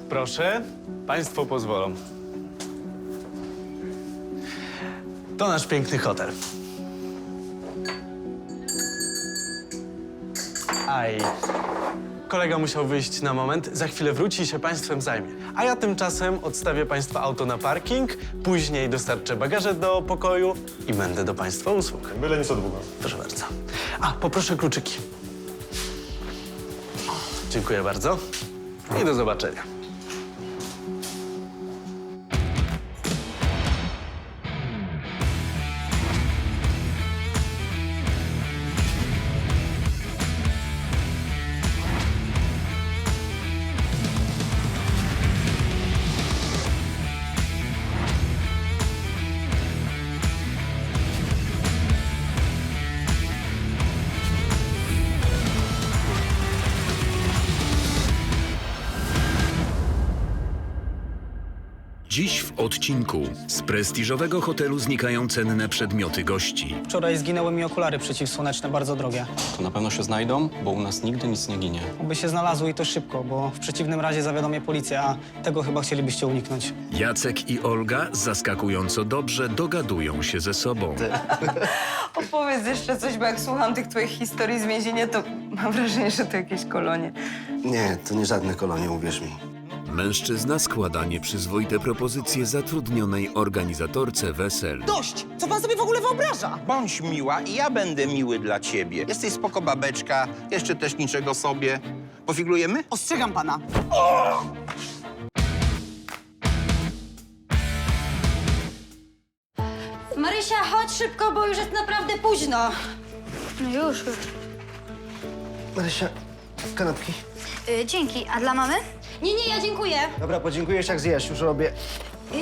Proszę, państwo pozwolą. To nasz piękny hotel. Aj. Kolega musiał wyjść na moment. Za chwilę wróci i się państwem zajmie. A ja tymczasem odstawię państwa auto na parking, później dostarczę bagaże do pokoju i będę do państwa usług. Byle nic od Boga. Proszę bardzo. A, poproszę kluczyki. Dziękuję bardzo i do zobaczenia. Dziś w odcinku. Z prestiżowego hotelu znikają cenne przedmioty gości. Wczoraj zginęły mi okulary przeciwsłoneczne, bardzo drogie. To na pewno się znajdą, bo u nas nigdy nic nie ginie. Oby się znalazły i to szybko, bo w przeciwnym razie zawiadomię policję, a tego chyba chcielibyście uniknąć. Jacek i Olga zaskakująco dobrze dogadują się ze sobą. Opowiedz jeszcze coś, bo jak słucham tych twoich historii z więzienia, to mam wrażenie, że to jakieś kolonie. Nie, to nie żadne kolonie, uwierz mi. Mężczyzna składa nieprzyzwoite propozycje zatrudnionej organizatorce wesel. Dość! Co pan sobie w ogóle wyobraża? Bądź miła i ja będę miły dla ciebie. Jesteś spoko babeczka, jeszcze też niczego sobie. Pofiglujemy? Ostrzegam pana. Marysia, chodź szybko, bo już jest naprawdę późno. No już. Marysia, kanapki. Dzięki. A dla mamy? Nie, ja dziękuję. Dobra, podziękujesz jak zjesz, już robię.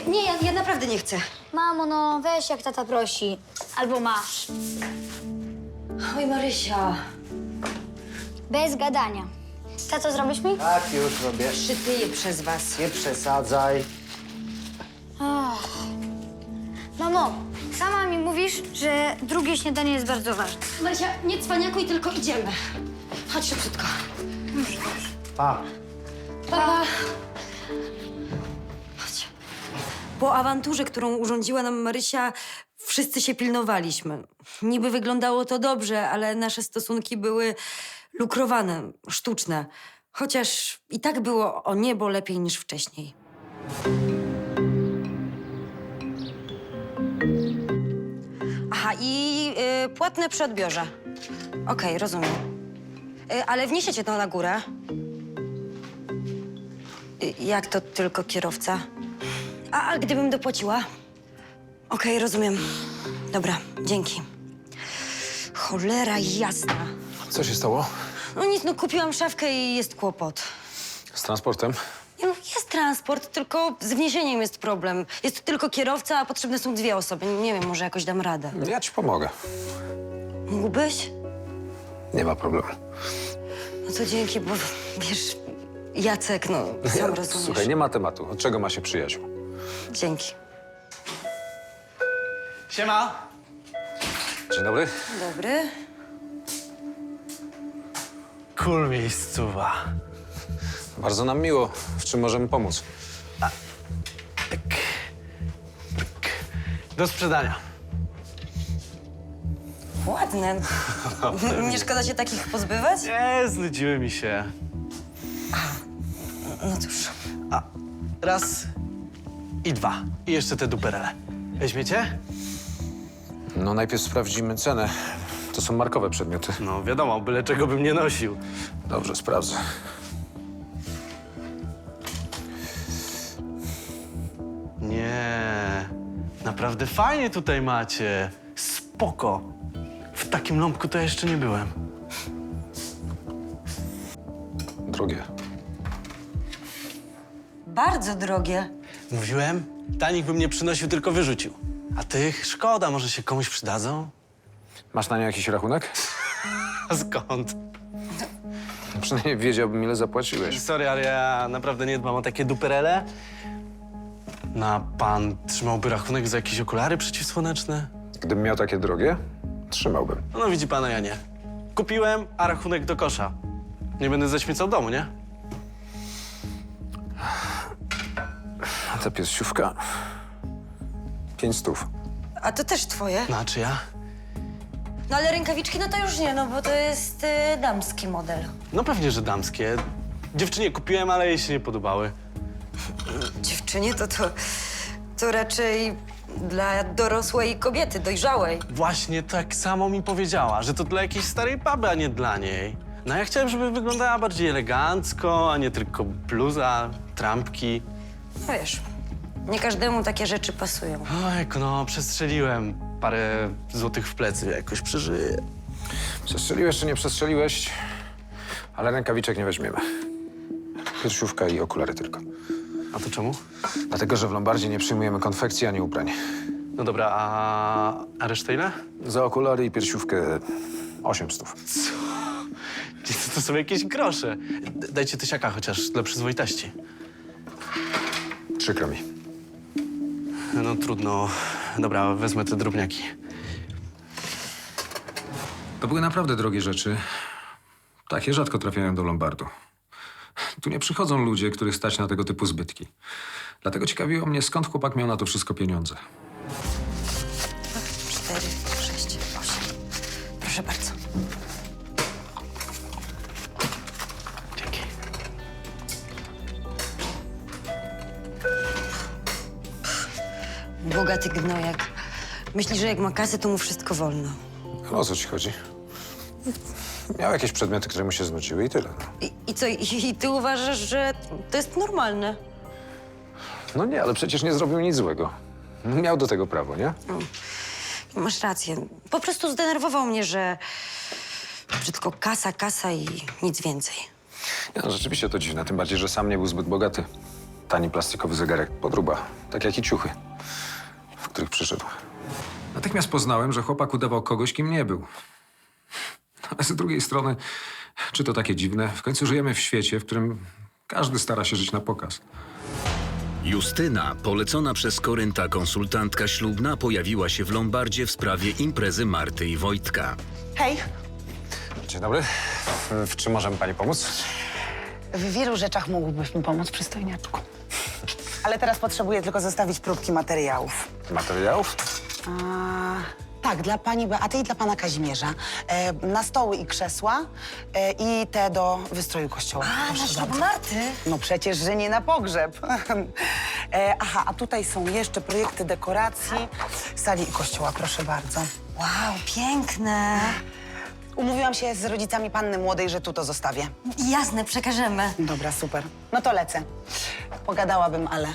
Nie, ja naprawdę nie chcę. Mamo, no weź jak tata prosi. Albo masz. Oj, Marysia. Bez gadania. Tato, zrobisz mi? Tak, już robię. Przytyję przez was. Nie przesadzaj. Mamo, sama mi mówisz, że drugie śniadanie jest bardzo ważne. Marysia, nie cwaniakuj, tylko idziemy. Chodź szybciutko. Pa. Pa. Chodź. Po awanturze, którą urządziła nam Marysia, wszyscy się pilnowaliśmy. Niby wyglądało to dobrze, ale nasze stosunki były lukrowane, sztuczne. Chociaż i tak było o niebo lepiej niż wcześniej. Aha, i płatne przy odbiorze. Okej, rozumiem. Ale wniesiecie to na górę? Jak to tylko kierowca? A gdybym dopłaciła? Okej, rozumiem. Dobra, dzięki. Cholera jasna. Co się stało? No nic, no kupiłam szafkę i jest kłopot. Z transportem? Nie, no, jest transport, tylko z wniesieniem jest problem. Jest tylko kierowca, a potrzebne są 2 osoby. Nie wiem, może jakoś dam radę. Ja ci pomogę. Mógłbyś? Nie ma problemu. No to dzięki, bo wiesz, Jacek, no sam rozumiesz. Słuchaj, nie ma tematu. Od czego ma się przyjaciół? Dzięki. Siema. Dzień dobry. Dobry. Cool miejscowa. Bardzo nam miło. W czym możemy pomóc? Do sprzedania. Ładne. Nie szkoda się takich pozbywać? Nie, znudziły mi się. No cóż. Raz i 2. I jeszcze te duperele. Weźmiecie? No najpierw sprawdzimy cenę. To są markowe przedmioty. No wiadomo, byle czego bym nie nosił. Dobrze, sprawdzę. Nie, naprawdę fajnie tutaj macie. Spoko. W takim ląbku to ja jeszcze nie byłem. Drogie. Bardzo drogie. Mówiłem, tanik bym nie przynosił, tylko wyrzucił. A tych szkoda, może się komuś przydadzą? Masz na nie jakiś rachunek? A skąd? Przynajmniej wiedziałbym, ile zapłaciłeś. Sorry, ale ja naprawdę nie dbam o takie duperele. No, a pan trzymałby rachunek za jakieś okulary przeciwsłoneczne? Gdybym miał takie drogie, trzymałbym. No widzi pana, ja nie. Kupiłem, a rachunek do kosza. Nie będę zaśmiecał domu, nie? Ta piersiówka 500. A to też twoje? No a czy ja? No ale rękawiczki no to już nie, no bo to jest damski model. No pewnie, że damskie. Dziewczynie kupiłem, ale jej się nie podobały. Dziewczynie to raczej dla dorosłej kobiety, dojrzałej. Właśnie tak samo mi powiedziała, że to dla jakiejś starej baby, a nie dla niej. No ja chciałem, żeby wyglądała bardziej elegancko, a nie tylko bluza, trampki. No wiesz, nie każdemu takie rzeczy pasują. Ojku, no przestrzeliłem parę złotych w plecy, jakoś przeżyję. Przestrzeliłeś czy nie przestrzeliłeś, ale rękawiczek nie weźmiemy. Piersiówka i okulary tylko. A to czemu? Dlatego, że w Lombardzie nie przyjmujemy konfekcji ani ubrań. No dobra, a resztę ile? Za okulary i piersiówkę 800. To są jakieś grosze. Dajcie tysiaka chociaż dla przyzwoitości. Przykro mi. No trudno. Dobra, wezmę te drobniaki. To były naprawdę drogie rzeczy. Takie rzadko trafiają do Lombardu. Tu nie przychodzą ludzie, których stać na tego typu zbytki. Dlatego ciekawiło mnie, skąd chłopak miał na to wszystko pieniądze. 4, 6, 8. Proszę bardzo. Dzięki. Bogaty gnojek. Myśli, że jak ma kasę, to mu wszystko wolno. O co ci chodzi? Miał jakieś przedmioty, które mu się znudziły i tyle. No. I co, i ty uważasz, że to jest normalne? No nie, ale przecież nie zrobił nic złego. Miał do tego prawo, nie? Masz rację. Po prostu zdenerwował mnie, że tylko kasa i nic więcej. No, rzeczywiście to dziwne, tym bardziej, że sam nie był zbyt bogaty. Tani plastikowy zegarek, podróba, tak jak i ciuchy, w których przyszedł. Natychmiast poznałem, że chłopak udawał kogoś, kim nie był. Ale z drugiej strony, czy to takie dziwne? W końcu żyjemy w świecie, w którym każdy stara się żyć na pokaz. Justyna, polecona przez Korynta konsultantka ślubna, pojawiła się w Lombardzie w sprawie imprezy Marty i Wojtka. Hej, Dzień dobry. W czym możemy pani pomóc? w wielu rzeczach mógłbyś mi pomóc, przystojniaczku. Ale teraz potrzebuję tylko zostawić próbki materiałów. Materiałów? Tak, dla pani Beaty i dla pana Kazimierza. Na stoły i krzesła i te do wystroju kościoła. Proszę bardzo. Marty? No przecież, że nie na pogrzeb. Aha, a tutaj są jeszcze projekty dekoracji sali i kościoła, proszę bardzo. Wow, piękne. Umówiłam się z rodzicami panny młodej, że tu to zostawię. Jasne, przekażemy. Dobra, super. No to lecę. Pogadałabym, ale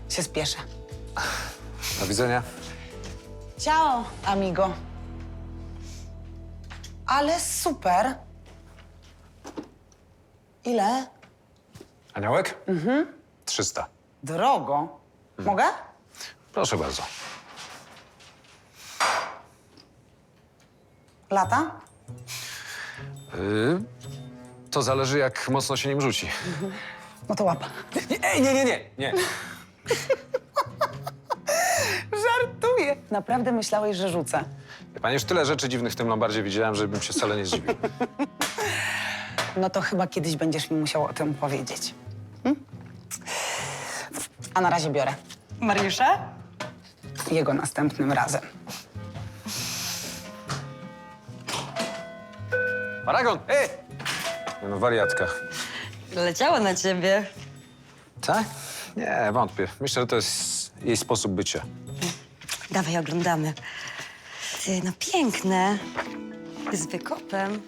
się spieszę. Do widzenia. Ciao, amigo. Ale super. Ile? Aniołek? 300. Drogo. Mogę? Proszę bardzo. Lata? To zależy, jak mocno się nim rzuci. No to łapa. Nie. Żartuję. Naprawdę myślałeś, że rzucę. Wie pani, już tyle rzeczy dziwnych w tym Lombardzie widziałem, żebym się wcale nie zdziwił. No to chyba kiedyś będziesz mi musiał o tym powiedzieć. A na razie biorę. Mariusza? Jego następnym razem. Paragon! Ej! Nie no, wariatka. Leciała na ciebie. Tak? Nie, wątpię. Myślę, że to jest jej sposób bycia. Dawaj, oglądamy. Ty, no piękne. Z wykopem.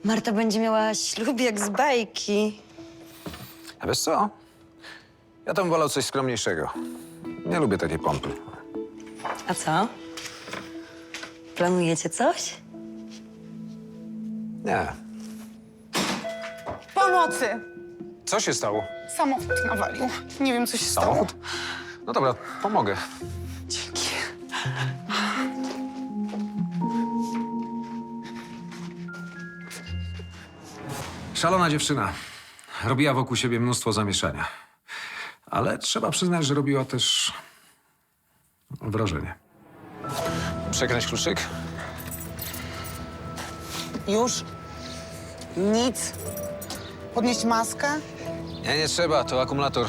Marta będzie miała ślub jak z bajki. A wiesz co? Ja tam wolał coś skromniejszego. Nie lubię takiej pompy. A co? Planujecie coś? Nie. Pomocy! Co się stało? Samochód nawalił. Nie wiem, co się stało. Samochód? No dobra, pomogę. Dzięki. Szalona dziewczyna. Robiła wokół siebie mnóstwo zamieszania. Ale trzeba przyznać, że robiła też wrażenie. Przekręć kluczyk. Już? Nic? Podnieść maskę? Nie trzeba, to akumulator.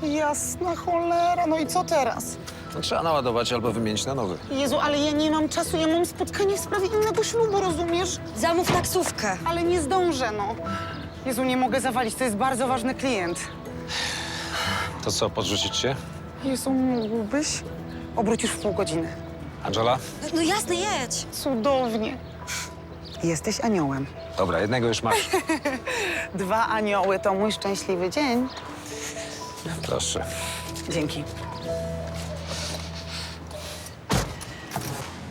Jasna cholera, no i co teraz? No, trzeba naładować albo wymienić na nowy. Jezu, ale ja nie mam czasu, ja mam spotkanie w sprawie innego ślubu, rozumiesz? Zamów taksówkę. Ale nie zdążę, no. Jezu, nie mogę zawalić, to jest bardzo ważny klient. To co, podrzucić się? Jezu, mógłbyś? Obrócisz w pół godziny. Angela? No jasne, jedź. Cudownie. Jesteś aniołem. Dobra, jednego już masz. 2 anioły to mój szczęśliwy dzień. Proszę. Dzięki.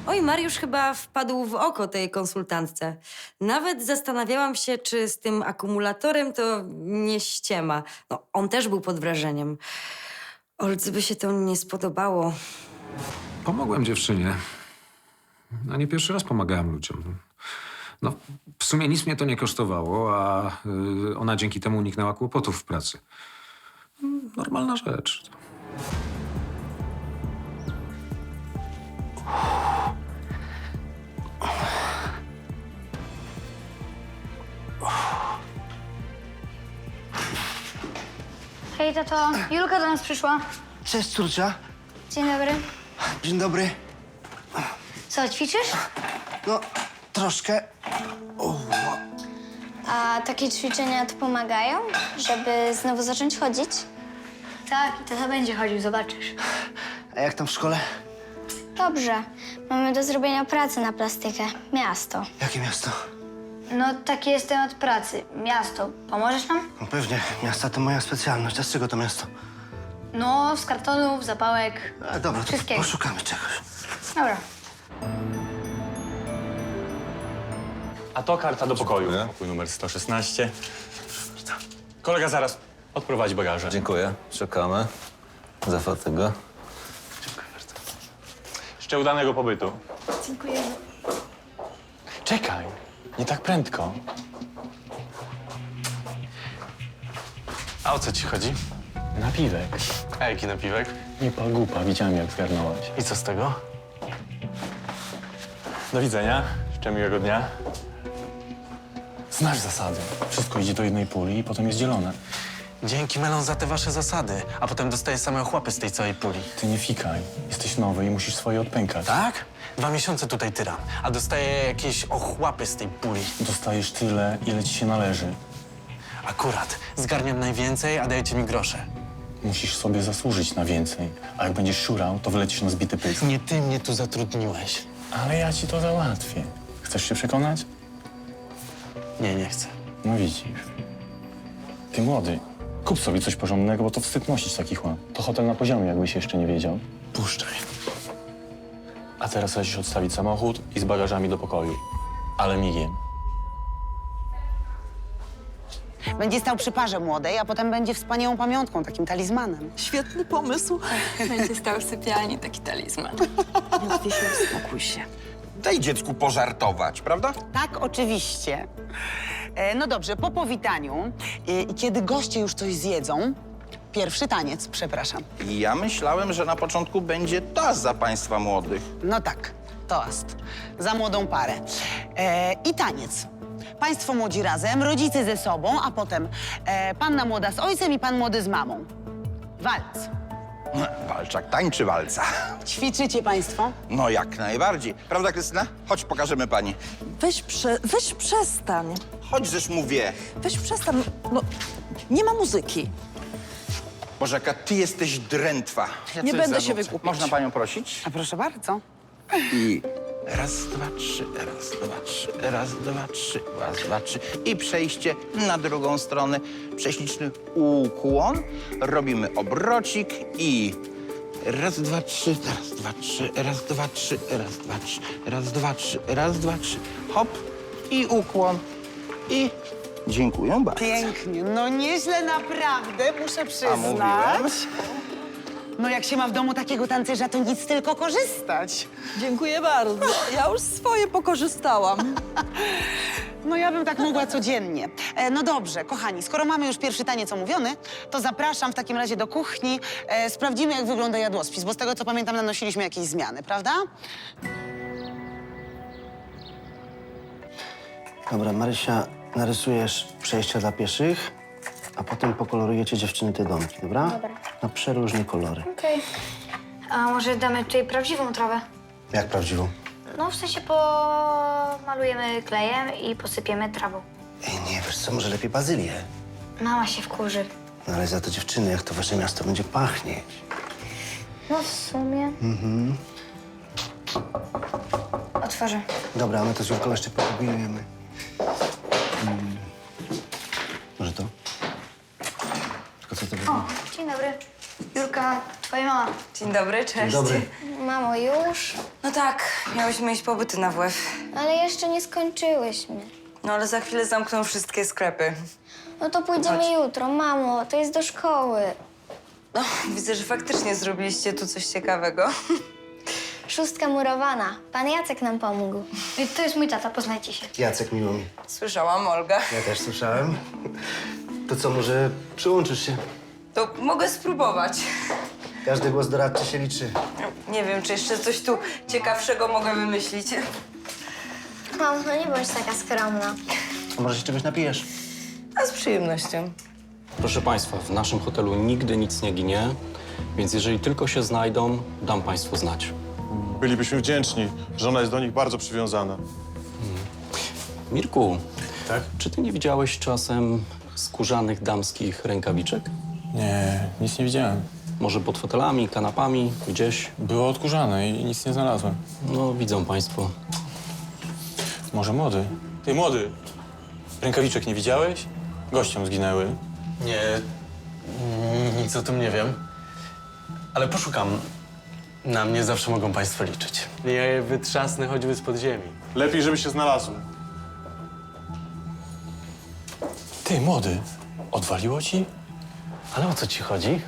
Oj, Mariusz chyba wpadł w oko tej konsultantce. Nawet zastanawiałam się, czy z tym akumulatorem to nie ściema. No, on też był pod wrażeniem. Oldze by się to nie spodobało. Pomogłem dziewczynie. No nie pierwszy raz pomagałem ludziom. No, w sumie nic mnie to nie kosztowało, a ona dzięki temu uniknęła kłopotów w pracy. Normalna rzecz. Hej, tato. Julka do nas przyszła. Cześć, córcia. Dzień dobry. Dzień dobry. Co, ćwiczysz? No, troszkę. A takie ćwiczenia to pomagają, żeby znowu zacząć chodzić? Tak, i tata będzie chodził, zobaczysz. A jak tam w szkole? Dobrze. Mamy do zrobienia pracy na plastykę. Miasto. Jakie miasto? No, taki jest temat pracy. Miasto. Pomożesz nam? No pewnie, miasta to moja specjalność. A z czego to miasto? No, z kartonów, zapałek. A, dobra, to Wszystkiego. poszukamy czegoś. Dobra. A to karta do pokoju. Pokój numer 116. Kolega zaraz odprowadzi bagaże. Dziękuję. Czekamy. Za fatygę. Jeszcze udanego pobytu. Dziękuję. Czekaj, nie tak prędko. A o co ci chodzi? Napiwek. A jaki napiwek? Nie pal głupa, widziałem jak zgarnąłeś. I co z tego? Do widzenia, życzę miłego dnia. Znasz zasady. Wszystko idzie do jednej puli i potem jest dzielone. Dzięki, Melon, za te wasze zasady. A potem dostajesz same ochłapy z tej całej puli. Ty nie fikaj. Jesteś nowy i musisz swoje odpękać. Tak? 2 miesiące tutaj tyram, a dostaję jakieś ochłapy z tej puli. Dostajesz tyle, ile ci się należy. Akurat. Zgarniam najwięcej, a dajecie mi grosze. Musisz sobie zasłużyć na więcej. A jak będziesz szurał, to wylecisz na zbity pysk. Nie ty mnie tu zatrudniłeś. Ale ja ci to załatwię. Chcesz się przekonać? Nie, nie chcę. No widzisz. Ty młody, kup sobie coś porządnego, bo to wstyd nosić taki chłam. To hotel na poziomie, jakbyś jeszcze nie wiedział. Puszczaj. A teraz lecisz odstawić samochód i z bagażami do pokoju. Ale migiem. Będzie stał przy parze młodej, a potem będzie wspaniałą pamiątką, takim talizmanem. Świetny pomysł. Będzie stał w sypialni taki talizman. Wiesiu, uspokój się. Daj dziecku pożartować, prawda? Tak, oczywiście. No dobrze, po powitaniu i kiedy goście już coś zjedzą, pierwszy taniec, przepraszam. Ja myślałem, że na początku będzie toast za państwa młodych. No tak, toast. Za młodą parę. I taniec. Państwo młodzi razem, rodzice ze sobą, a potem panna młoda z ojcem i pan młody z mamą. Walc. Walczak tańczy walca. Ćwiczycie państwo? No jak najbardziej. Prawda, Krystyna? Chodź, pokażemy pani. Weź przestań. Chodź, żeż mówię. Weź przestań. No, nie ma muzyki. Boże, jaka ty jesteś drętwa. Ja Nie coś będę się zanucę. wygłupiać. Można panią prosić? A proszę bardzo. I raz, dwa, trzy, raz, dwa, trzy, raz, dwa, trzy, raz, dwa, trzy. I przejście na drugą stronę. Prześliczny ukłon. Robimy obrocik i raz, dwa, trzy, raz, dwa, trzy, raz, dwa, trzy, raz, dwa, trzy, raz, dwa, trzy, raz, dwa, trzy. Hop i ukłon. I dziękuję bardzo. Pięknie. No nieźle naprawdę, muszę A przyznać. mówiłem? No jak się ma w domu takiego tancerza, to nic tylko korzystać. Dziękuję bardzo. Ja już swoje pokorzystałam. No ja bym tak mogła codziennie. No dobrze, kochani, skoro mamy już pierwszy taniec omówiony, to zapraszam w takim razie do kuchni. Sprawdzimy, jak wygląda jadłospis, bo z tego, co pamiętam, nanosiliśmy jakieś zmiany, prawda? Dobra, Marysia, narysujesz przejścia dla pieszych. a potem pokolorujecie dziewczyny te domki, dobra? Dobra. Na przeróżne kolory. Okej. A może damy tutaj prawdziwą trawę? Jak prawdziwą? No, w sensie pomalujemy klejem i posypiemy trawą. Ej, nie, wiesz co, może lepiej bazylię. Mama się wkurzy. No ale za to dziewczyny, jak to wasze miasto będzie pachnieć. No, w sumie. Otworzę. Dobra, a my to z Julką jeszcze pokombinujemy. Może to? Tylko co to będzie? O, dzień dobry. Julka, twoja mama. Dzień dobry, cześć. Dzień dobry. Mamo, już? No tak, miałyśmy iść pobyty na WF. Ale jeszcze nie skończyłyśmy. No ale za chwilę zamkną wszystkie sklepy. No to pójdziemy jutro. Mamo, to jest do szkoły. No, widzę, że faktycznie zrobiliście tu coś ciekawego. 6 murowana. Pan Jacek nam pomógł. To jest mój tata, poznajcie się. Jacek, miło mi. Słyszałam, Olga. Ja też słyszałem. To co, może przyłączysz się? To mogę spróbować. Każdy głos doradczy się liczy. Nie wiem, czy jeszcze coś tu ciekawszego mogę wymyślić. Mamo, no nie bądź taka skromna. A może się czegoś napijesz? A z przyjemnością. Proszę Państwa, w naszym hotelu nigdy nic nie ginie, więc jeżeli tylko się znajdą, dam Państwu znać. Bylibyśmy wdzięczni. Żona jest do nich bardzo przywiązana. Mirku, Tak? czy Ty nie widziałeś czasem skórzanych damskich rękawiczek? Nie, nic nie widziałem. Może pod fotelami, kanapami, gdzieś? Było odkurzane i nic nie znalazłem. No, widzą Państwo. Może młody? Ty, młody! Rękawiczek nie widziałeś? Gościom zginęły. Nie, nic o tym nie wiem. Ale poszukam. Na mnie zawsze mogą państwo liczyć. Ja je wytrzasnę choćby spod ziemi. Lepiej, żeby się znalazły. Ty, młody! Odwaliło ci? Ale o co ci chodzi?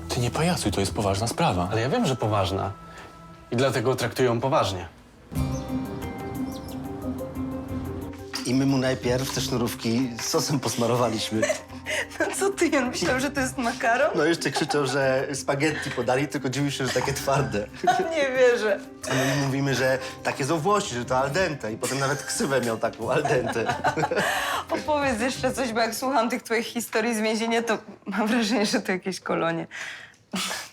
Ty nie pajacuj, to jest poważna sprawa. Ale ja wiem, że poważna. I dlatego traktuję ją poważnie. I my mu najpierw te sznurówki sosem posmarowaliśmy. No co ty, on myślał, że to jest makaron? No jeszcze krzyczał, że spaghetti podali, tylko dziwił się, że takie twarde. Nie wierzę. A my mu mówimy, że takie są Włosi, że to al dente. I potem nawet ksywę miał taką al dente. Opowiedz jeszcze coś, bo jak słucham tych twoich historii z więzienia, to mam wrażenie, że to jakieś kolonie.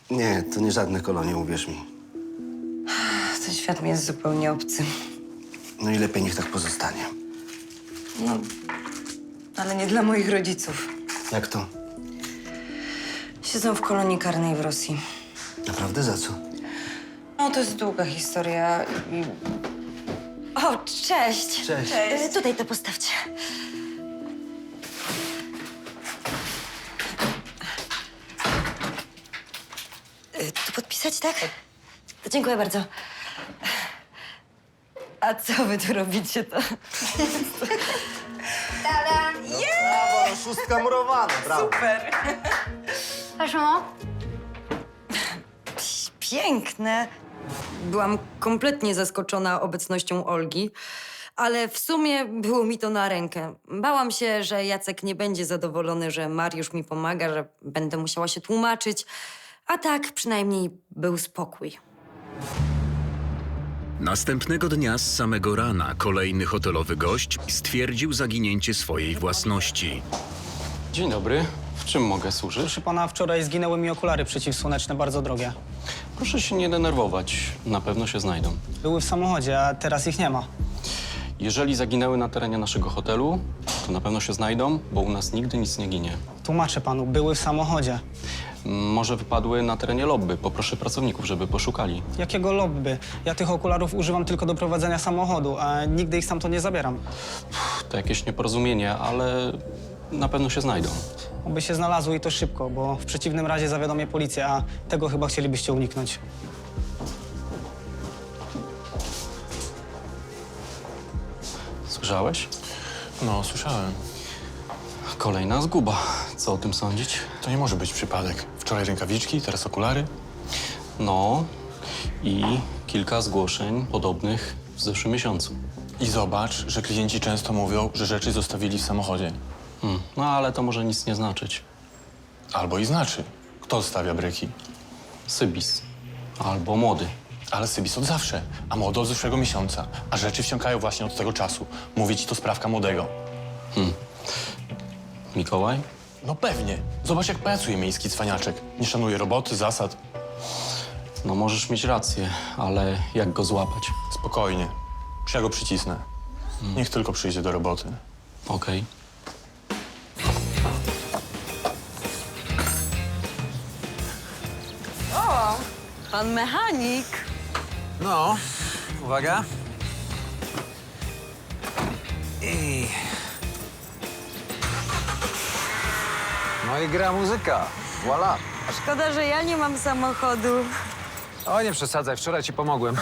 Nie, to nie żadne kolonie, uwierz mi. Ten świat mi jest zupełnie obcy. No i lepiej niech tak pozostanie. No, ale nie dla moich rodziców. Jak to? Siedzą w kolonii karnej w Rosji. Naprawdę za co? No, to jest długa historia i... O, cześć! Cześć. Tutaj to postawcie. Tu podpisać, tak? To dziękuję bardzo. A co wy tu robicie, to? Tada! Brawo, no, 6 murowana, brawo. Super! Patrz, mamo. Piękne. Byłam kompletnie zaskoczona obecnością Olgi, ale w sumie było mi to na rękę. Bałam się, że Jacek nie będzie zadowolony, że Mariusz mi pomaga, że będę musiała się tłumaczyć, a tak przynajmniej był spokój. Następnego dnia z samego rana kolejny hotelowy gość stwierdził zaginięcie swojej własności. Dzień dobry. W czym mogę służyć? Proszę pana, wczoraj zginęły mi okulary przeciwsłoneczne, bardzo drogie. Proszę się nie denerwować. Na pewno się znajdą. Były w samochodzie, a teraz ich nie ma. Jeżeli zaginęły na terenie naszego hotelu, to na pewno się znajdą, bo u nas nigdy nic nie ginie. Tłumaczę panu, były w samochodzie. Może wypadły na terenie lobby. Poproszę pracowników, żeby poszukali. Jakiego lobby? Ja tych okularów używam tylko do prowadzenia samochodu, a nigdy ich stamtąd nie zabieram. To jakieś nieporozumienie, ale na pewno się znajdą. Oby się znalazły i to szybko, bo w przeciwnym razie zawiadomię policję, a tego chyba chcielibyście uniknąć. Słyszałeś? No, słyszałem. Kolejna zguba. Co o tym sądzić? To nie może być przypadek. Wczoraj rękawiczki, teraz okulary. No i kilka zgłoszeń podobnych w zeszłym miesiącu. I zobacz, że klienci często mówią, że rzeczy zostawili w samochodzie. No ale to może nic nie znaczyć. Albo i znaczy. Kto zostawia bryki? Sybis. Albo młody. Ale Sybis od zawsze, a młody od zeszłego miesiąca. A rzeczy wsiąkają właśnie od tego czasu. Mówię ci, to sprawka młodego. Mikołaj? No pewnie. Zobacz, jak pracuje miejski cwaniaczek. Nie szanuje roboty, zasad. No możesz mieć rację, ale jak go złapać? Spokojnie. Ja go przycisnę. Niech tylko przyjdzie do roboty. Okej. O, pan mechanik. No, uwaga. I... No i gra muzyka. Voila. Szkoda, że ja nie mam samochodu. O, nie przesadzaj, wczoraj ci pomogłem.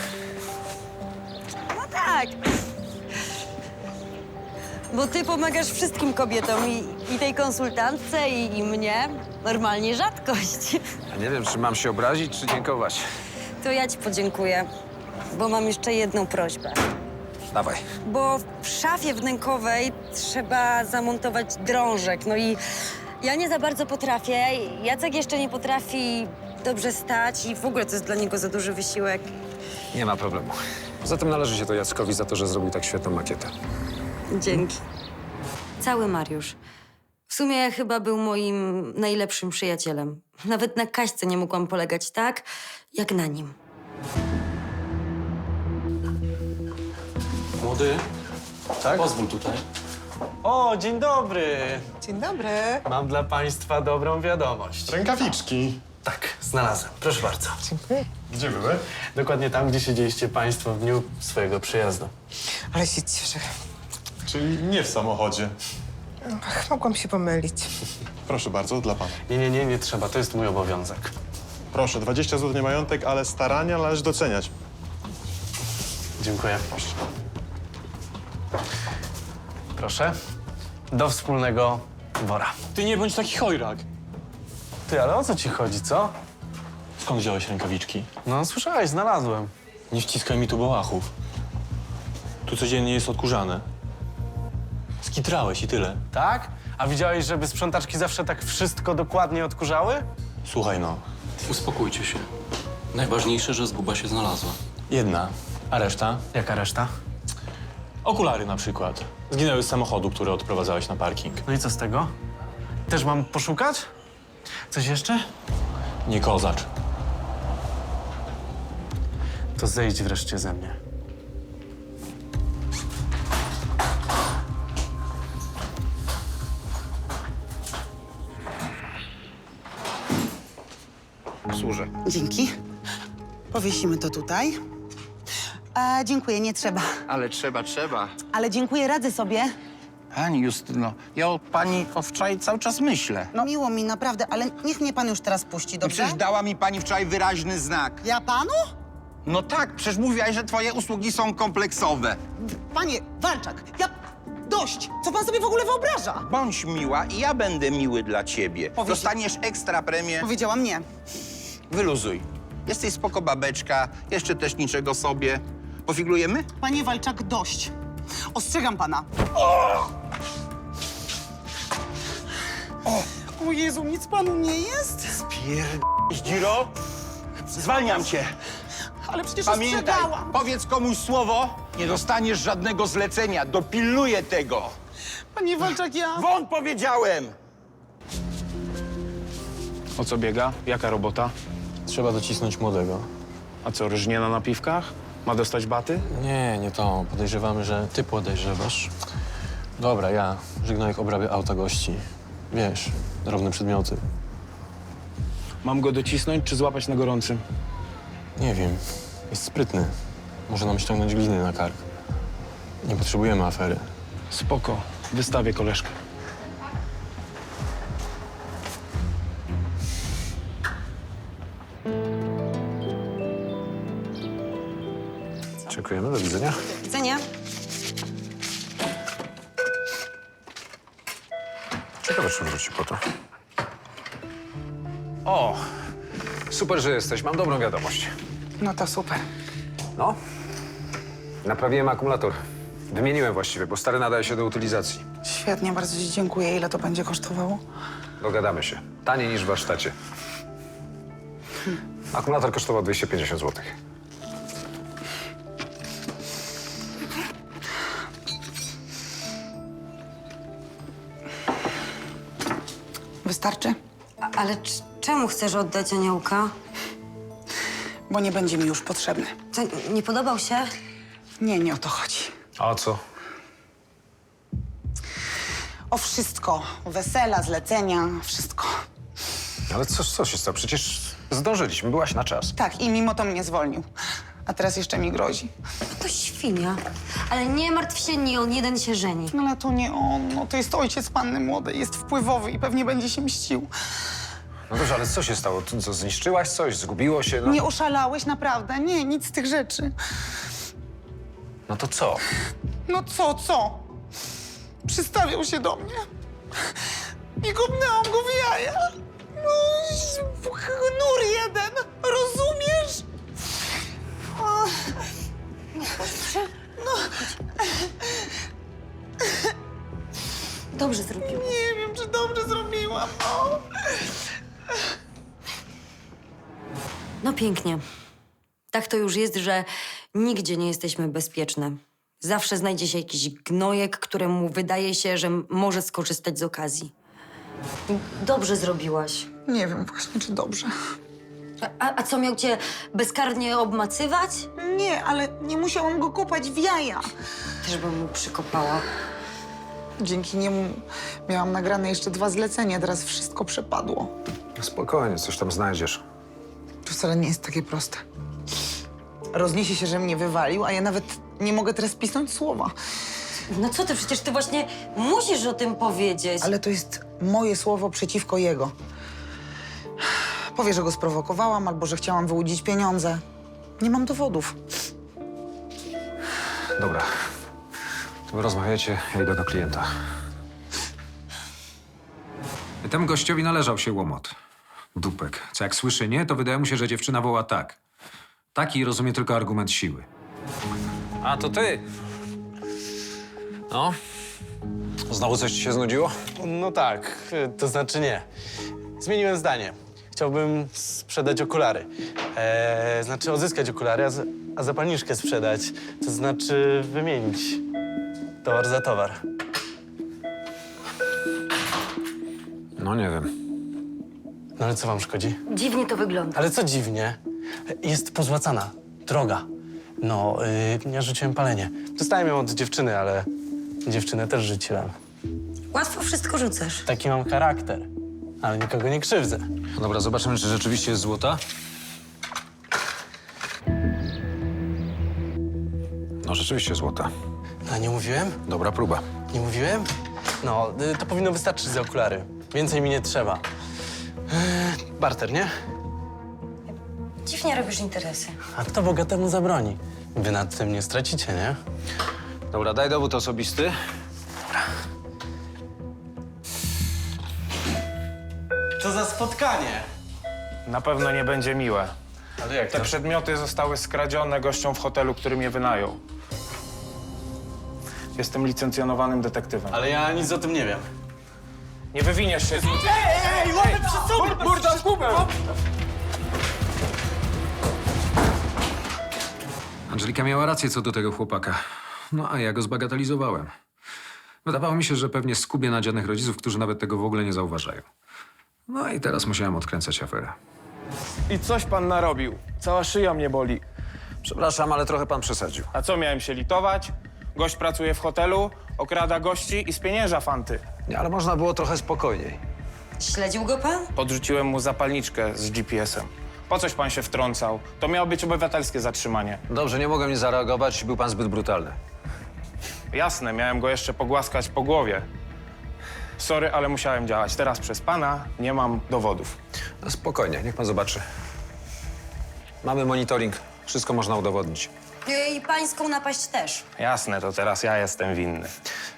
No tak. Bo ty pomagasz wszystkim kobietom i tej konsultantce i mnie. Normalnie rzadkość. Ja nie wiem, czy mam się obrazić, czy dziękować. To ja ci podziękuję, bo mam jeszcze jedną prośbę. Dawaj. Bo w szafie wnękowej trzeba zamontować drążek. No i ja nie za bardzo potrafię. Jacek jeszcze nie potrafi dobrze stać i w ogóle to jest dla niego za duży wysiłek. Nie ma problemu. Poza tym należy się to Jackowi za to, że zrobił tak świetną makietę. Dzięki. Cały Mariusz. W sumie chyba był moim najlepszym przyjacielem. Nawet na Kaśce nie mogłam polegać tak, jak na nim. Młody, Tak? pozwól tutaj. O, dzień dobry. Dzień dobry. Mam dla państwa dobrą wiadomość. Rękawiczki. Tak, znalazłem. Proszę bardzo. Dziękuję. Gdzie były? Dokładnie tam, gdzie siedzieliście państwo w dniu swojego przyjazdu. Ale się cieszę. Czyli nie w samochodzie. Ach, mogłam się pomylić. Proszę bardzo, dla pana. Nie trzeba. To jest mój obowiązek. Proszę, 20 zł nie majątek, ale starania należy doceniać. Dziękuję. Proszę. Do wspólnego wora. Ty nie bądź taki chojrak. Ty, ale o co ci chodzi, co? Skąd wziąłeś rękawiczki? No, słyszałeś, znalazłem. Nie wciskaj mi tu bałachów. Tu codziennie jest odkurzane. Skitrałeś i tyle. Tak? A widziałeś, żeby sprzątaczki zawsze tak wszystko dokładnie odkurzały? Słuchaj no, Uspokójcie się. Najważniejsze, że zguba się znalazła. jedna, a reszta? Jaka reszta? Okulary na przykład. Zginęły z samochodu, który odprowadzałeś na parking. No i co z tego? Też mam poszukać? Coś jeszcze? Nie kozacz. To zejdź wreszcie ze mnie. Służę. Dzięki. Powiesimy to tutaj. Dziękuję, nie trzeba. Ale trzeba. Ale dziękuję, radzę sobie. Pani Justyno, ja o pani od wczoraj cały czas myślę. No miło mi, naprawdę, ale niech mnie pan już teraz puści, No dobrze? przecież dała mi pani wczoraj wyraźny znak. Ja panu? No tak, przecież mówiłaś, że twoje usługi są kompleksowe. Panie Walczak, dość! Co pan sobie w ogóle wyobraża? Bądź miła i ja będę miły dla ciebie. Dostaniesz ekstra premię. Powiedziałam nie. Wyluzuj. Jesteś spoko babeczka, jeszcze też niczego sobie. Pofiglujemy? Panie Walczak, dość. Ostrzegam pana. O Jezu, nic panu nie jest? Zdziro, zwalniam cię. Ale przecież Pamiętaj, ostrzegałam. powiedz komuś słowo, nie dostaniesz żadnego zlecenia. Dopilnuję tego. Panie Walczak, Won powiedziałem! O co biega? Jaka robota? Trzeba docisnąć młodego. A co, rżnie na napiwkach? Ma dostać baty? Nie to. Podejrzewamy, że ty podejrzewasz. Dobra, ja. Żegnajek obrabię auta gości. Wiesz, drobne przedmioty. Mam go docisnąć czy złapać na gorącym? Nie wiem. Jest sprytny. Może nam ściągnąć gliny na kark. Nie potrzebujemy afery. Spoko. Wystawię koleżkę. Dziękujemy, do widzenia. Do widzenia. Ciekawe, czy wróci po to. O, super, że jesteś. Mam dobrą wiadomość. No to super. No, naprawiłem akumulator. Wymieniłem właściwie, bo stary nadaje się do utylizacji. Świetnie, bardzo ci dziękuję. Ile to będzie kosztowało? Dogadamy się. Taniej niż w warsztacie. Akumulator kosztował 250 zł. Wystarczy? Ale czemu chcesz oddać aniołka? Bo nie będzie mi już potrzebny. To nie podobał się? Nie, nie o to chodzi. A o co? O wszystko. Wesela, zlecenia, wszystko. Ale co się stało? Przecież zdążyliśmy, byłaś na czas. Tak, i mimo to mnie zwolnił. A teraz jeszcze mi grozi. To świnia. Ale nie martw się, nie on, jeden się żeni. No ale to nie on, no to jest ojciec panny młodej, jest wpływowy i pewnie będzie się mścił. No dobrze, ale co się stało? Co, zniszczyłaś coś? Zgubiło się? No, Nie oszalałeś naprawdę? Nie, nic z tych rzeczy. no to co? No co? Przystawiał się do mnie i kopnęłam go w jaja. No, nur jeden, rozumiesz? O. No. Dobrze zrobił. Nie wiem, czy dobrze zrobiłam, no. No pięknie. Tak to już jest, że nigdzie nie jesteśmy bezpieczne. Zawsze znajdzie się jakiś gnojek, któremu wydaje się, że może skorzystać z okazji. Dobrze zrobiłaś. Nie wiem właśnie, czy dobrze. A co, miał cię bezkarnie obmacywać? Nie, ale nie musiałam go kopać w jaja. Też bym mu przykopała. Dzięki niemu miałam nagrane jeszcze 2 zlecenia, teraz wszystko przepadło. Spokojnie, coś tam znajdziesz. To wcale nie jest takie proste. Rozniesie się, że mnie wywalił, a ja nawet nie mogę teraz pisnąć słowa. No co ty, przecież ty właśnie musisz o tym powiedzieć. Ale to jest moje słowo przeciwko jego. Powie, że go sprowokowałam albo że chciałam wyłudzić pieniądze. Nie mam dowodów. Dobra. To wy rozmawiacie, ja idę do klienta. Temu gościowi należał się łomot. Dupek. Co jak słyszy nie, to wydaje mu się, że dziewczyna woła tak. Taki rozumie tylko argument siły. A, to ty. No? Znowu coś ci się znudziło? No tak, to znaczy nie. Zmieniłem zdanie. Chciałbym sprzedać okulary. Znaczy odzyskać okulary, a zapalniczkę sprzedać. To znaczy wymienić towar za towar. No nie wiem. No ale co wam szkodzi? Dziwnie to wygląda. Ale co dziwnie? Jest pozłacana, droga. No, ja rzuciłem palenie. Dostałem ją od dziewczyny, ale dziewczynę też rzuciłem. Łatwo wszystko rzucasz. Taki mam charakter, ale nikogo nie krzywdzę. Dobra, zobaczymy, czy rzeczywiście jest złota. No, rzeczywiście złota. A nie mówiłem? Dobra próba. Nie mówiłem? No, to powinno wystarczyć za okulary. Więcej mi nie trzeba. Barter, nie? Dziwnie robisz interesy. A kto bogatemu zabroni? Wy nad tym nie stracicie, nie? Dobra, daj dowód osobisty. Co za spotkanie? Na pewno nie będzie miłe. Ale jak Te to? przedmioty zostały skradzione gościom w hotelu, który mnie wynajął. Jestem licencjonowanym detektywem. Ale ja nic o tym nie wiem. Nie wywiniesz się z... Ej, łapy przy sobie! Burda z kubę! Angelika miała rację co do tego chłopaka. No a ja go zbagatelizowałem. Wydawało mi się, że pewnie skubie nadzianych rodziców, którzy nawet tego w ogóle nie zauważają. No i teraz musiałem odkręcać aferę. I coś pan narobił. Cała szyja mnie boli. Przepraszam, ale trochę pan przesadził. A co, miałem się litować? Gość pracuje w hotelu, okrada gości i spienięża fanty. Nie, ale można było trochę spokojniej. Śledził go pan? Podrzuciłem mu zapalniczkę z GPS-em. Po coś pan się wtrącał? To miało być obywatelskie zatrzymanie. Dobrze, nie mogłem nie zareagować, był pan zbyt brutalny. Jasne, miałem go jeszcze pogłaskać po głowie. Sorry, ale musiałem działać. Teraz przez pana nie mam dowodów. No spokojnie, niech pan zobaczy. Mamy monitoring, wszystko można udowodnić. I pańską napaść też. Jasne, to teraz ja jestem winny.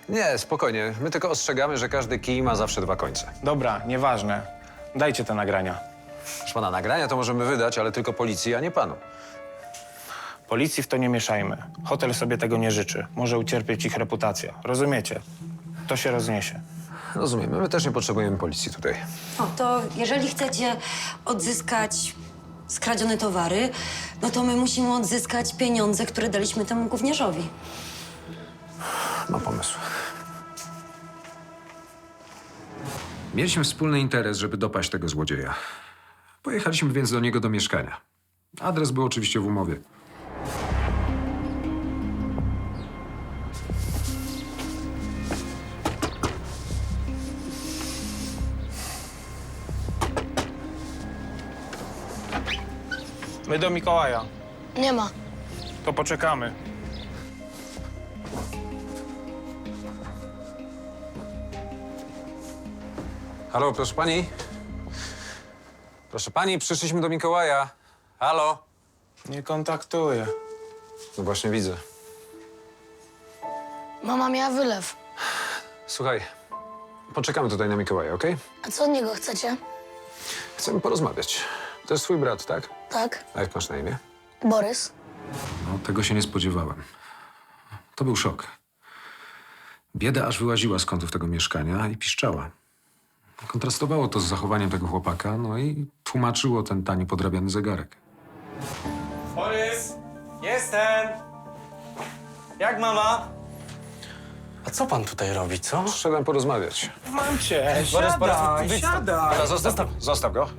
Nie, spokojnie, my tylko ostrzegamy, że każdy kij ma zawsze 2 końce. Dobra, nieważne. Dajcie te nagrania. Proszę pana, nagrania to możemy wydać, ale tylko policji, a nie panu. Policji w to nie mieszajmy. Hotel sobie tego nie życzy. Może ucierpieć ich reputacja. Rozumiecie? To się rozniesie. Rozumiemy, my też nie potrzebujemy policji tutaj. O, to jeżeli chcecie odzyskać skradzione towary, no to my musimy odzyskać pieniądze, które daliśmy temu gówniarzowi. Mam pomysł. Mieliśmy wspólny interes, żeby dopaść tego złodzieja. Pojechaliśmy więc do niego do mieszkania. Adres był oczywiście w umowie. My do Mikołaja. Nie ma. To poczekamy. Halo, proszę pani? Proszę pani, przyszliśmy do Mikołaja. Halo? Nie kontaktuję. No właśnie widzę. Mama miała wylew. Słuchaj, poczekamy tutaj na Mikołaja, okej? A co od niego chcecie? Chcemy porozmawiać. To jest twój brat, tak? Tak. A jak masz na imię? Borys. No, tego się nie spodziewałem. To był szok. Bieda aż wyłaziła z kątów tego mieszkania i piszczała. Kontrastowało to z zachowaniem tego chłopaka, no i tłumaczyło ten tani, podrabiany zegarek. Borys! Jestem! Jak mama? A co pan tutaj robi, co? Przyszedłem porozmawiać. Mam cię. Dobra, zostaw go.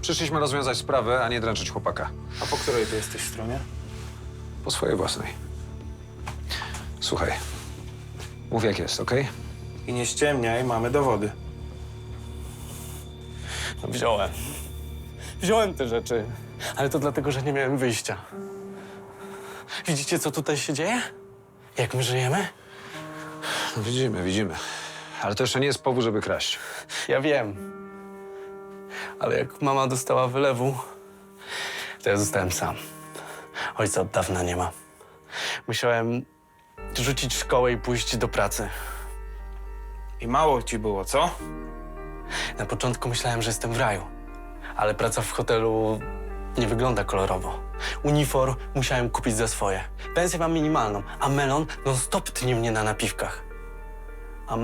Przyszliśmy rozwiązać sprawę, a nie dręczyć chłopaka. A po której ty jesteś stronie? Po swojej własnej. Słuchaj, mów jak jest, okej? I nie ściemniaj, mamy dowody. No, wziąłem te rzeczy, ale to dlatego, że nie miałem wyjścia. Widzicie, co tutaj się dzieje? Jak my żyjemy? No, widzimy. Ale to jeszcze nie jest powód, żeby kraść. Ja wiem. Ale jak mama dostała wylewu, to ja zostałem sam. Ojca od dawna nie ma. Musiałem rzucić szkołę i pójść do pracy. I mało ci było, co? Na początku myślałem, że jestem w raju, ale praca w hotelu nie wygląda kolorowo. Uniform musiałem kupić za swoje. Pensję mam minimalną, a Melon non-stop tnie mnie na napiwkach. A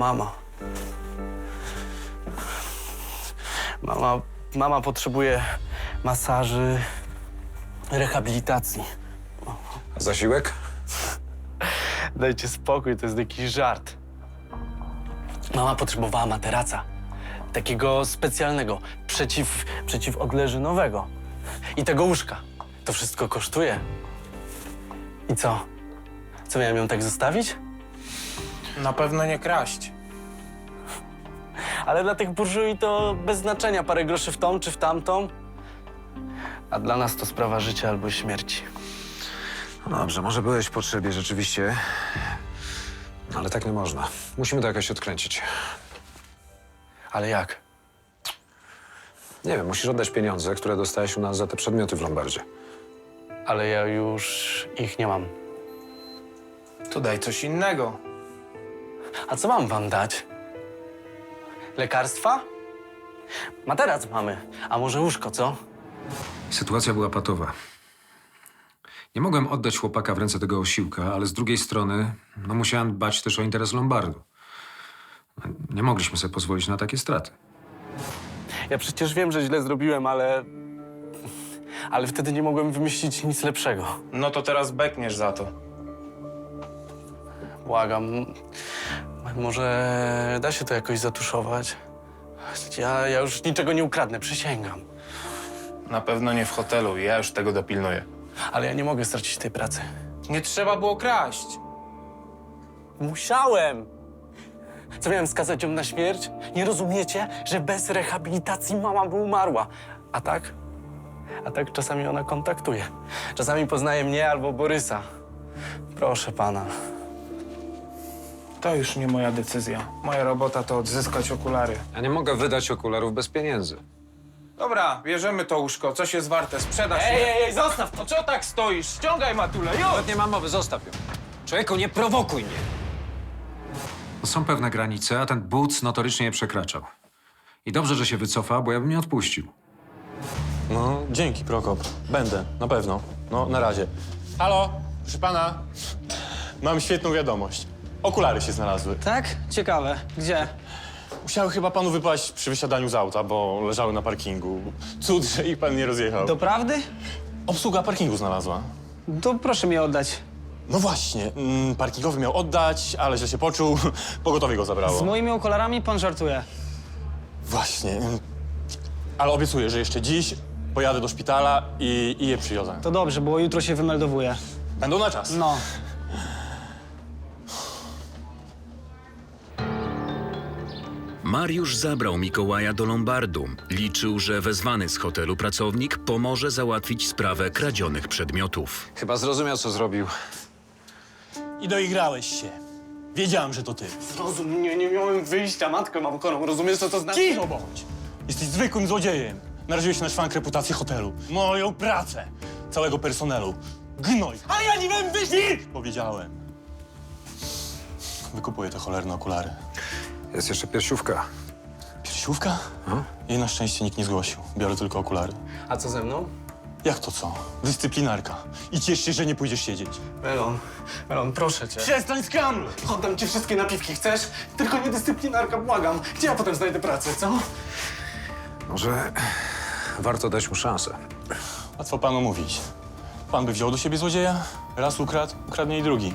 Mama potrzebuje masaży, rehabilitacji. A zasiłek? Dajcie spokój, to jest jakiś żart. Mama potrzebowała materaca. Takiego specjalnego, przeciwodleżynowego. I tego łóżka. To wszystko kosztuje. I co? Co, miałem ją tak zostawić? Na pewno nie kraść. Ale dla tych burżui to bez znaczenia. Parę groszy w tą czy w tamtą. A dla nas to sprawa życia albo śmierci. No dobrze, może byłeś w potrzebie rzeczywiście. Ale tak nie można. Musimy to jakoś odkręcić. Ale jak? Nie wiem, musisz oddać pieniądze, które dostałeś u nas za te przedmioty w Lombardzie. Ale ja już ich nie mam. To daj coś innego. A co mam wam dać? Lekarstwa? Materac mamy. A może łóżko, co? Sytuacja była patowa. Nie mogłem oddać chłopaka w ręce tego osiłka, ale z drugiej strony no, musiałem dbać też o interes Lombardu. Nie mogliśmy sobie pozwolić na takie straty. Ja przecież wiem, że źle zrobiłem, ale wtedy nie mogłem wymyślić nic lepszego. No to teraz bekniesz za to. Błagam. Może da się to jakoś zatuszować? Ja już niczego nie ukradnę, przysięgam. Na pewno nie w hotelu, ja już tego dopilnuję. Ale ja nie mogę stracić tej pracy. Nie trzeba było kraść. Musiałem! Co, miałem skazać ją na śmierć? Nie rozumiecie, że bez rehabilitacji mama by umarła. A tak czasami ona kontaktuje. Czasami poznaje mnie albo Borysa. Proszę pana. To już nie moja decyzja. Moja robota to odzyskać okulary. Ja nie mogę wydać okularów bez pieniędzy. Dobra, bierzemy to łóżko. Coś jest warte, sprzedaż. Ej, zostaw to! No co tak stoisz? Ściągaj matulę, już! Nawet nie mam mowy, zostaw ją. Człowieku, nie prowokuj mnie. Są pewne granice, a ten Boots notorycznie je przekraczał. I dobrze, że się wycofa, bo ja bym nie odpuścił. No, dzięki, Prokop. Będę, na pewno. No, na razie. Halo, proszę pana. Mam świetną wiadomość. Okulary się znalazły. Tak? Ciekawe. Gdzie? Musiały chyba panu wypaść przy wysiadaniu z auta, bo leżały na parkingu. Cud, że ich pan nie rozjechał. Doprawdy? Obsługa parkingu znalazła. To proszę mi oddać. No właśnie, parkingowy miał oddać, ale źle się poczuł. Pogotowie go zabrało. Z moimi okularami pan żartuje. Właśnie. Ale obiecuję, że jeszcze dziś pojadę do szpitala i je przywiozę. To dobrze, bo jutro się wymeldowuję. Będą na czas. No. Mariusz zabrał Mikołaja do Lombardu. Liczył, że wezwany z hotelu pracownik pomoże załatwić sprawę kradzionych przedmiotów. Chyba zrozumiał, co zrobił. I doigrałeś się. Wiedziałem, że to ty. Zrozum mnie, nie miałem wyjścia, matkę mam chorą. Rozumiesz, co to znaczy? Cicho bądź! Jesteś zwykłym złodziejem. Naraziłeś na szwank reputację hotelu. Moją pracę. Całego personelu. Gnoj. Ale ja nie wiem wyjść! Powiedziałem. Wykupuję te cholerne okulary. Jest jeszcze piersiówka. Piersiówka? Jej na szczęście nikt nie zgłosił. Biorę tylko okulary. A co ze mną? Jak to co? Dyscyplinarka. I ciesz się, że nie pójdziesz siedzieć. Melon, proszę cię. Przestań skramlu! Oddam ci wszystkie napiwki, chcesz? Tylko nie dyscyplinarka, błagam. Gdzie ja potem znajdę pracę, co? Może warto dać mu szansę. Łatwo panu mówić. Pan by wziął do siebie złodzieja, raz ukradł, ukradnie i drugi.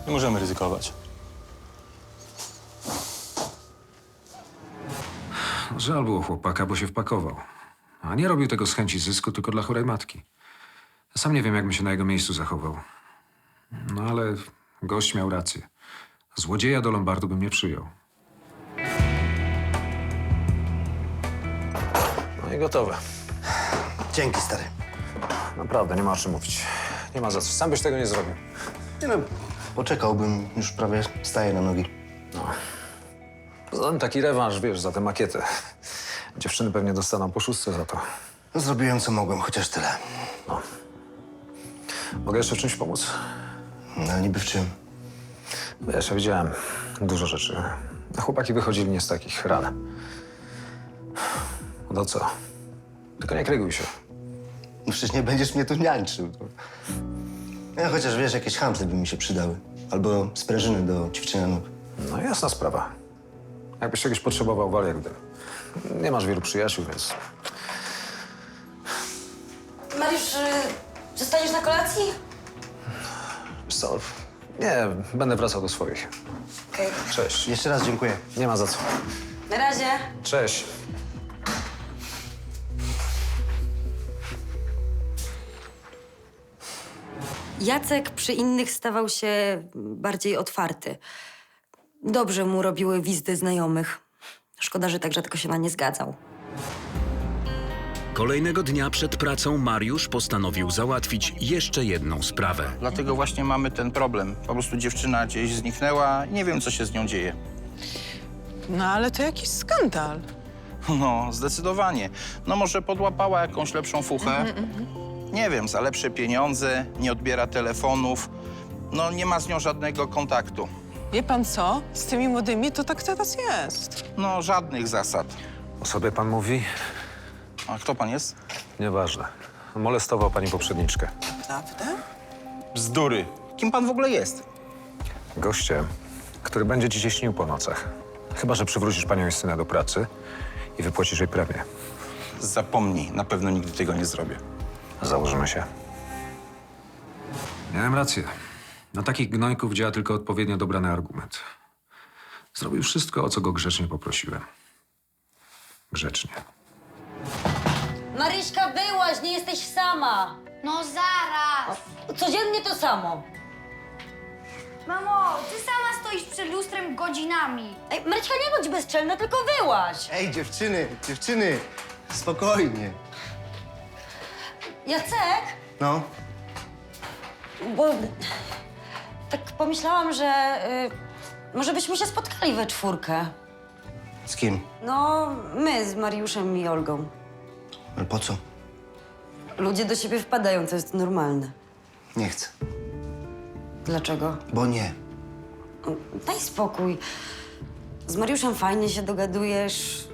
Nie możemy ryzykować. Żal było chłopaka, bo się wpakował. A nie robił tego z chęci zysku, tylko dla chorej matki. Ja sam nie wiem, jakbym się na jego miejscu zachował. No ale gość miał rację. Złodzieja do Lombardu bym nie przyjął. No i gotowe. Dzięki, stary. Naprawdę, nie ma o czym mówić. Nie ma za co. Sam byś tego nie zrobił. Nie no, poczekałbym, już prawie staję na nogi. Poza tym taki rewanż, wiesz, za tę makietę. Dziewczyny pewnie dostaną po szóstce za to. No, zrobiłem, co mogłem, chociaż tyle. Mogę jeszcze w czymś pomóc? No, ale niby w czym? Wiesz, ja widziałem dużo rzeczy. A chłopaki wychodzili nie z takich ran. No to co? Tylko nie kryguj się. No przecież nie będziesz mnie tu niańczył. Ja chociaż, wiesz, jakieś hamsy by mi się przydały. Albo sprężyny do ćwiczenia nóg. No jasna sprawa. Jakbyś czegoś potrzebował, wal jak gdyby. Nie masz wielu przyjaciół, więc... Mariusz, zostaniesz na kolacji? Wiesz co? Nie, będę wracał do swoich. Okej. Cześć. Jeszcze raz dziękuję. Nie ma za co. Na razie. Cześć. Jacek przy innych stawał się bardziej otwarty. Dobrze mu robiły wizyty znajomych. Szkoda, że tak rzadko się na nie zgadzał. Kolejnego dnia przed pracą Mariusz postanowił załatwić jeszcze jedną sprawę. Dlatego właśnie mamy ten problem. Po prostu dziewczyna gdzieś zniknęła i nie wiem, co się z nią dzieje. No ale to jakiś skandal. No, zdecydowanie. No może podłapała jakąś lepszą fuchę. Nie wiem, za lepsze pieniądze, nie odbiera telefonów. No nie ma z nią żadnego kontaktu. Wie pan co? Z tymi młodymi to tak teraz jest. No żadnych zasad. O sobie pan mówi? A kto pan jest? Nieważne. Molestował pani poprzedniczkę. Prawda? Bzdury. Kim pan w ogóle jest? Gościem, który będzie ci się śnił po nocach. Chyba że przywrócisz panią Justynę do pracy i wypłacisz jej premię. Zapomnij, na pewno nigdy tego nie zrobię. Założymy się. Miałem rację. Na takich gnojków działa tylko odpowiednio dobrany argument. Zrobił wszystko, o co go grzecznie poprosiłem. Grzecznie. Maryśka, byłaś, nie jesteś sama. No zaraz! Codziennie to samo. Mamo, ty sama stoisz przed lustrem godzinami. Ej, Maryśka, nie bądź bezczelna, tylko wyłaś. Ej, dziewczyny, spokojnie. Jacek, No, bo tak pomyślałam, że może byśmy się spotkali we czwórkę. z kim? No, my z Mariuszem i Olgą. Ale po co? Ludzie do siebie wpadają, to jest normalne. Nie chcę. Dlaczego? Bo nie. Daj spokój. Z Mariuszem fajnie się dogadujesz.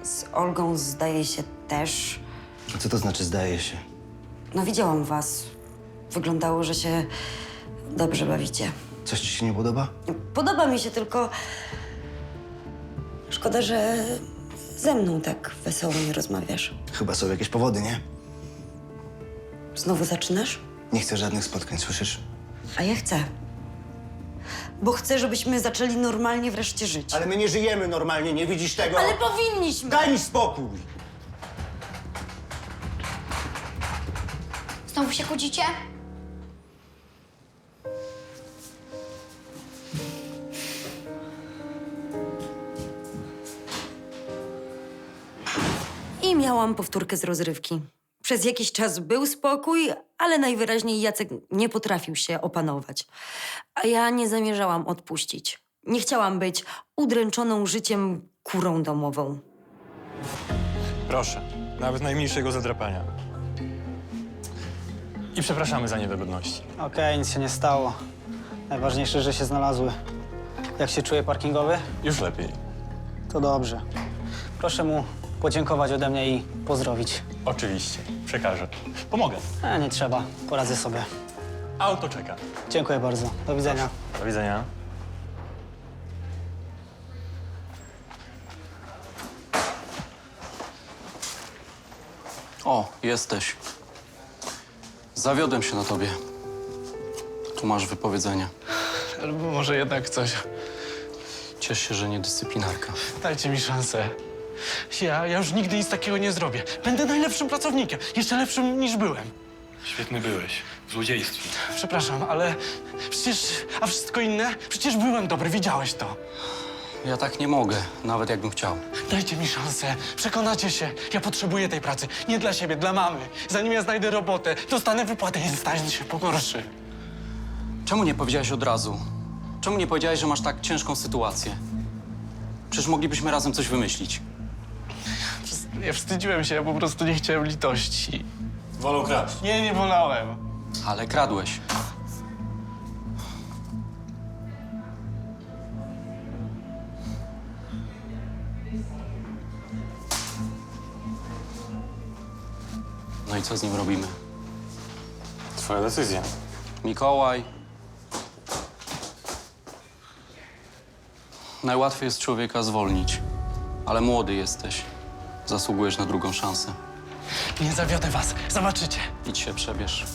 Z Olgą zdaje się też. A co to znaczy zdaje się? No widziałam was. Wyglądało, że się dobrze bawicie. Coś ci się nie podoba? Podoba mi się, tylko szkoda, że ze mną tak wesoło nie rozmawiasz. Chyba są jakieś powody, nie? Znowu zaczynasz? Nie chcę żadnych spotkań, słyszysz? A ja chcę. Bo chcę, żebyśmy zaczęli normalnie wreszcie żyć. Ale my nie żyjemy normalnie, nie widzisz tego? Ale powinniśmy! Daj mi spokój! Znowu się kłócicie? I miałam powtórkę z rozrywki. Przez jakiś czas był spokój, ale najwyraźniej Jacek nie potrafił się opanować. A ja nie zamierzałam odpuścić. Nie chciałam być udręczoną życiem kurą domową. Proszę, nawet najmniejszego zadrapania. I przepraszamy za niedogodności. Okej, nic się nie stało. Najważniejsze, że się znalazły. Jak się czuje parkingowy? Już lepiej. To dobrze. Proszę mu podziękować ode mnie i pozdrowić. Oczywiście, przekażę. Pomogę. Nie trzeba, poradzę sobie. Auto czeka. Dziękuję bardzo. Do widzenia. Do widzenia. O, jesteś. Zawiodłem się na tobie. Tu masz wypowiedzenie. Albo może jednak coś. Ciesz się, że nie dyscyplinarka. Dajcie mi szansę. Ja już nigdy nic takiego nie zrobię. Będę najlepszym pracownikiem. Jeszcze lepszym niż byłem. Świetny byłeś. W złodziejstwie. Przepraszam, ale przecież... A wszystko inne? Przecież byłem dobry, widziałeś to. Ja tak nie mogę, nawet jakbym chciał. Dajcie mi szansę. Przekonacie się. Ja potrzebuję tej pracy. Nie dla siebie, dla mamy. Zanim ja znajdę robotę, dostanę wypłatę i stan się pogorszy. Czemu nie powiedziałeś od razu? Czemu nie powiedziałeś, że masz tak ciężką sytuację? Przecież moglibyśmy razem coś wymyślić. Ja wstydziłem się, ja po prostu nie chciałem litości. Wolał kraść. Nie wolałem. Ale kradłeś. No i co z nim robimy? Twoja decyzja. Mikołaj. Najłatwiej jest człowieka zwolnić, ale młody jesteś. Zasługujesz na drugą szansę. Nie zawiodę was. Zobaczycie. Idź się przebierz.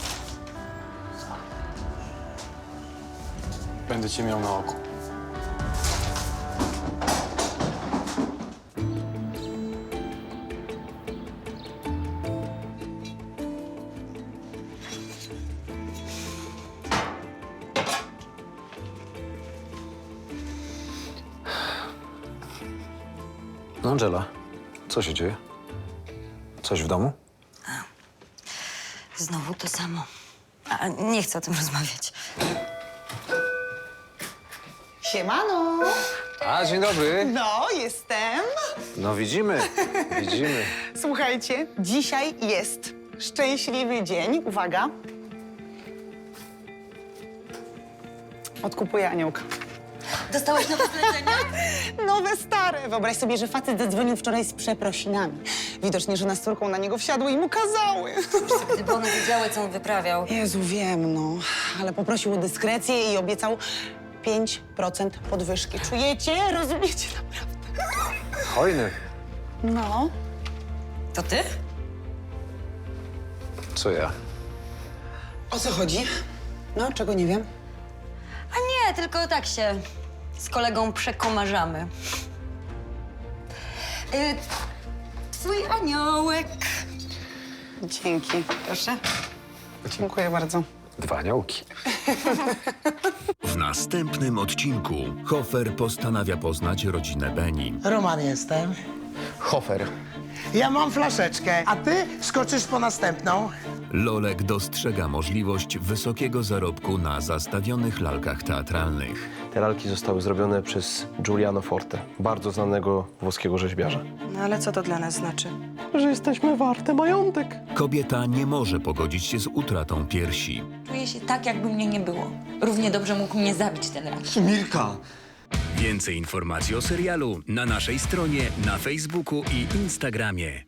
Będę cię miał na oku. No, Angela, co się dzieje? Coś w domu? Znowu to samo. A nie chcę o tym rozmawiać. Siemano! A, dzień dobry. No, jestem. No, widzimy. Słuchajcie, dzisiaj jest szczęśliwy dzień. Uwaga. Odkupuję aniołka. Dostałaś nowe zlecenia? Nowe, stare. Wyobraź sobie, że facet zadzwonił wczoraj z przeprosinami. Widocznie żona z córką na niego wsiadły i mu kazały. Gdyby one wiedziały, co on wyprawiał. Jezu, wiem, no. Ale poprosił o dyskrecję i obiecał 5% podwyżki. Czujecie? Rozumiecie? Naprawdę. Hojny. No. To ty? Co ja? O co chodzi? No, czego nie wiem? A nie, tylko tak się z kolegą przekomarzamy. Twój aniołek. Dzięki. Proszę. Dziękuję bardzo. 2 aniołki. W następnym odcinku Hofer postanawia poznać rodzinę Beni. Roman jestem. Hofer. Ja mam flaszeczkę, a ty skoczysz po następną. Lolek dostrzega możliwość wysokiego zarobku na zastawionych lalkach teatralnych. Te lalki zostały zrobione przez Giuliano Forte, bardzo znanego włoskiego rzeźbiarza. No ale co to dla nas znaczy? Że jesteśmy warte majątek. Kobieta nie może pogodzić się z utratą piersi. Czuję się tak, jakby mnie nie było. Równie dobrze mógł mnie zabić ten rak. Milka! Więcej informacji o serialu na naszej stronie, na Facebooku i Instagramie.